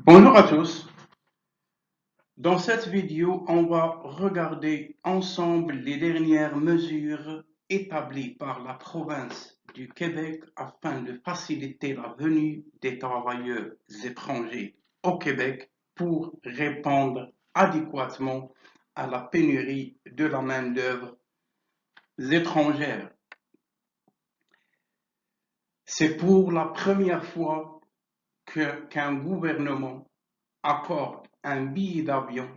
Bonjour à tous. Dans cette vidéo, on va regarder ensemble les dernières mesures établies par la province du Québec afin de faciliter la venue des travailleurs étrangers au Québec pour répondre adéquatement à la pénurie de la main-d'œuvre étrangère. C'est pour la première fois qu'un gouvernement accorde un billet d'avion,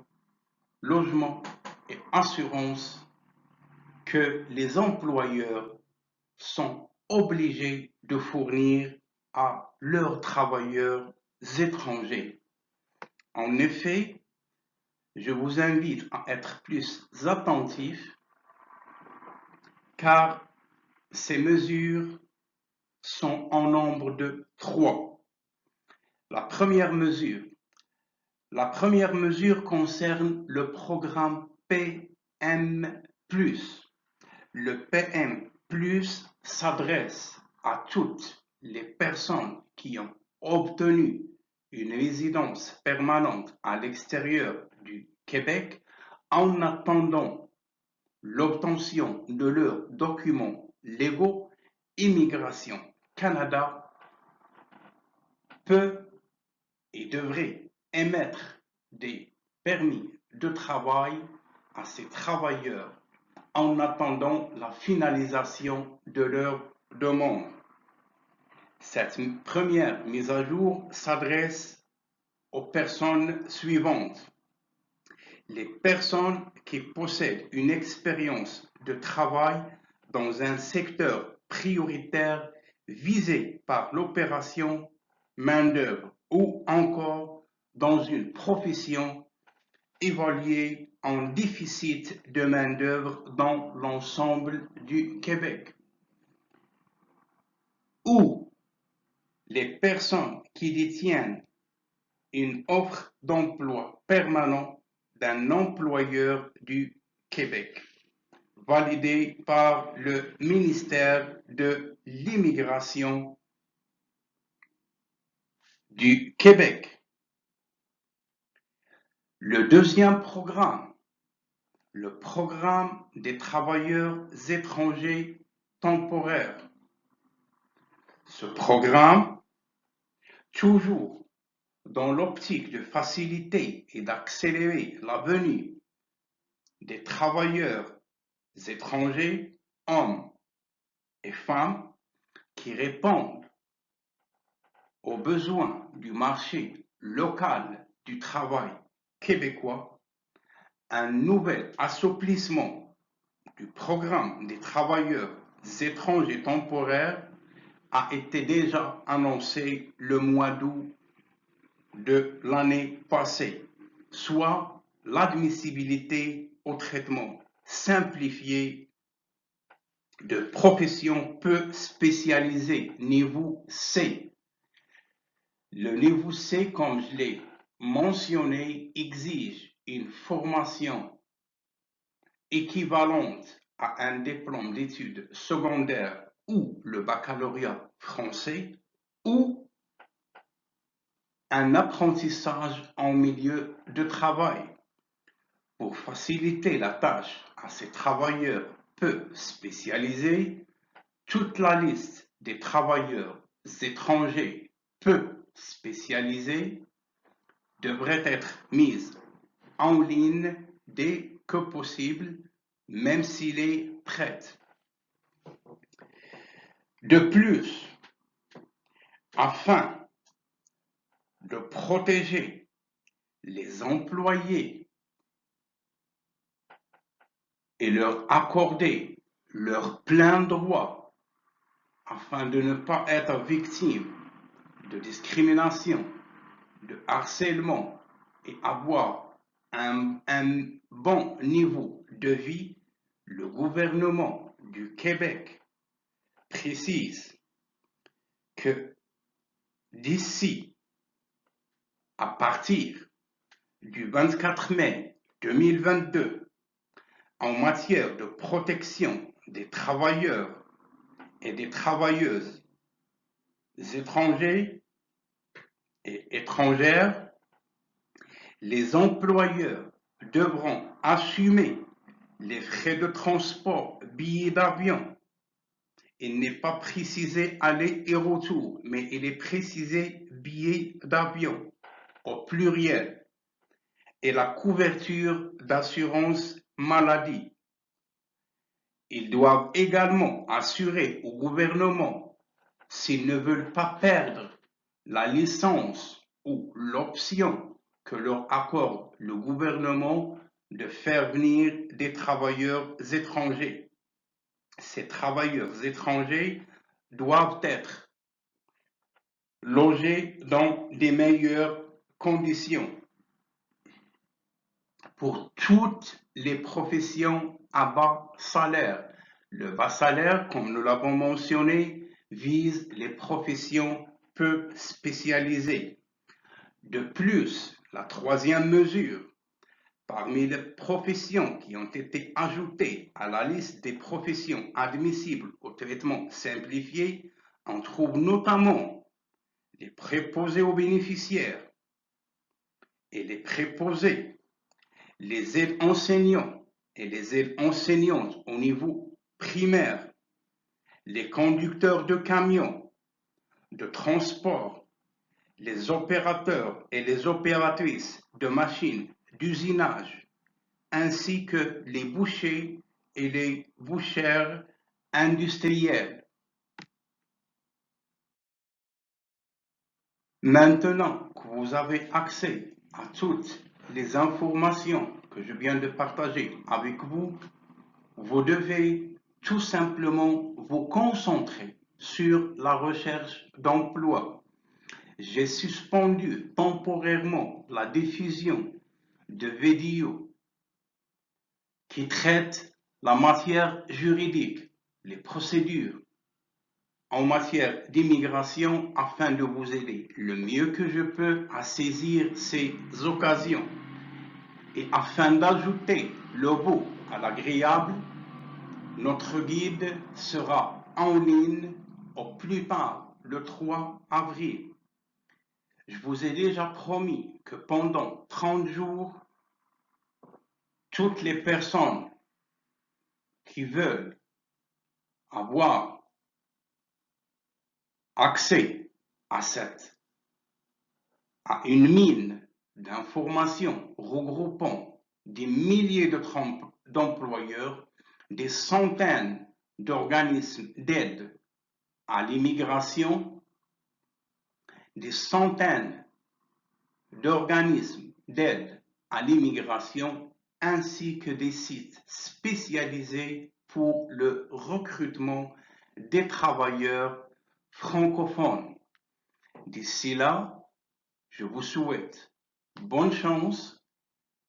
logement et assurance que les employeurs sont obligés de fournir à leurs travailleurs étrangers. En effet, je vous invite à être plus attentifs car ces mesures sont en nombre de 3. La première mesure concerne le programme PM+. Le PM+ s'adresse à toutes les personnes qui ont obtenu une résidence permanente à l'extérieur du Québec en attendant l'obtention de leurs documents légaux. Immigration Canada peut et devrait émettre des permis de travail à ces travailleurs en attendant la finalisation de leur demande. Cette première mise à jour s'adresse aux personnes suivantes. Les personnes qui possèdent une expérience de travail dans un secteur prioritaire visé par l'opération main-d'œuvre ou encore dans une profession évaluée en déficit de main-d'œuvre dans l'ensemble du Québec, ou les personnes qui détiennent une offre d'emploi permanent d'un employeur du Québec, validée par le ministère de l'Immigration du Québec. Le deuxième programme, le programme des travailleurs étrangers temporaires. Ce programme, toujours dans l'optique de faciliter et d'accélérer la venue des travailleurs étrangers, hommes et femmes, qui répondent aux besoins du marché local du travail québécois, un nouvel assouplissement du programme des travailleurs étrangers temporaires a été déjà annoncé le mois d'août de l'année passée, soit l'admissibilité au traitement simplifié de professions peu spécialisées, niveau C. Le niveau C, comme je l'ai mentionné, exige une formation équivalente à un diplôme d'études secondaires ou le baccalauréat français ou un apprentissage en milieu de travail. Pour faciliter la tâche à ces travailleurs peu spécialisés, toute la liste des travailleurs étrangers peu spécialisés devrait être mise en ligne dès que possible, même s'il est prêt. De plus, afin de protéger les employés et leur accorder leurs pleins droits, afin de ne pas être victime de discrimination, de harcèlement et avoir un bon niveau de vie, le gouvernement du Québec précise que d'ici à partir du 24 mai 2022, en matière de protection des travailleurs et des travailleuses étrangers et étrangères, Les employeurs devront assumer les frais de transport, billets d'avion. Il n'est pas précisé aller et retour, mais il est précisé billets d'avion au pluriel et la couverture d'assurance maladie. Ils doivent également assurer au gouvernement, s'ils ne veulent pas perdre la licence ou l'option que leur accorde le gouvernement, de faire venir des travailleurs étrangers. Ces travailleurs étrangers doivent être logés dans des meilleures conditions pour toutes les professions à bas salaire. Le bas salaire, comme nous l'avons mentionné, vise les professions peu spécialisées. De plus, la troisième mesure, parmi les professions qui ont été ajoutées à la liste des professions admissibles au traitement simplifié, on trouve notamment les préposés aux bénéficiaires et les préposés, les aides enseignants et les aides enseignantes au niveau primaire, les conducteurs de camions, de transport, les opérateurs et les opératrices de machines d'usinage, ainsi que les bouchers et les bouchères industrielles. Maintenant que vous avez accès à toutes les informations que je viens de partager avec vous, vous devez tout simplement vous concentrer sur la recherche d'emploi. J'ai suspendu temporairement la diffusion de vidéos qui traitent la matière juridique, les procédures en matière d'immigration, afin de vous aider le mieux que je peux à saisir ces occasions. Et afin d'ajouter le beau à l'agréable, notre guide sera en ligne au plus tard le 3 avril. Je vous ai déjà promis que pendant 30 jours, toutes les personnes qui veulent avoir accès à une mine d'informations regroupant des milliers d'employeurs, des centaines d'organismes d'aide à l'immigration, des centaines d'organismes d'aide à l'immigration, ainsi que des sites spécialisés pour le recrutement des travailleurs francophones. D'ici là, je vous souhaite bonne chance,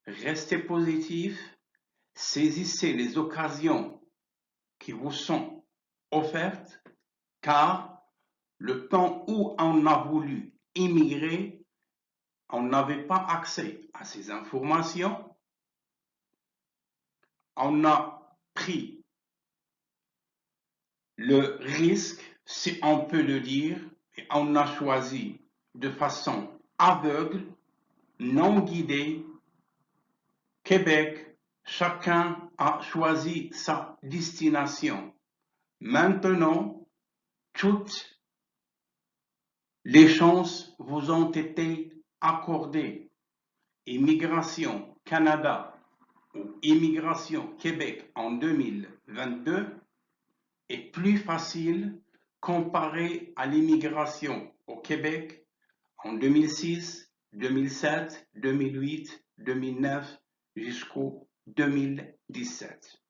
restez positifs, saisissez les occasions qui vous sont offertes, car le temps où on a voulu immigrer, on n'avait pas accès à ces informations, on a pris le risque, si on peut le dire, et on a choisi de façon aveugle, non guidée, Québec. Chacun a choisi sa destination. Maintenant, toutes les chances vous ont été accordées. Immigration Canada ou Immigration Québec en 2022 est plus facile comparé à l'immigration au Québec en 2006, 2007, 2008, 2009 jusqu'au 2017.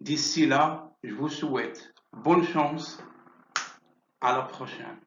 D'ici là, je vous souhaite bonne chance. À la prochaine.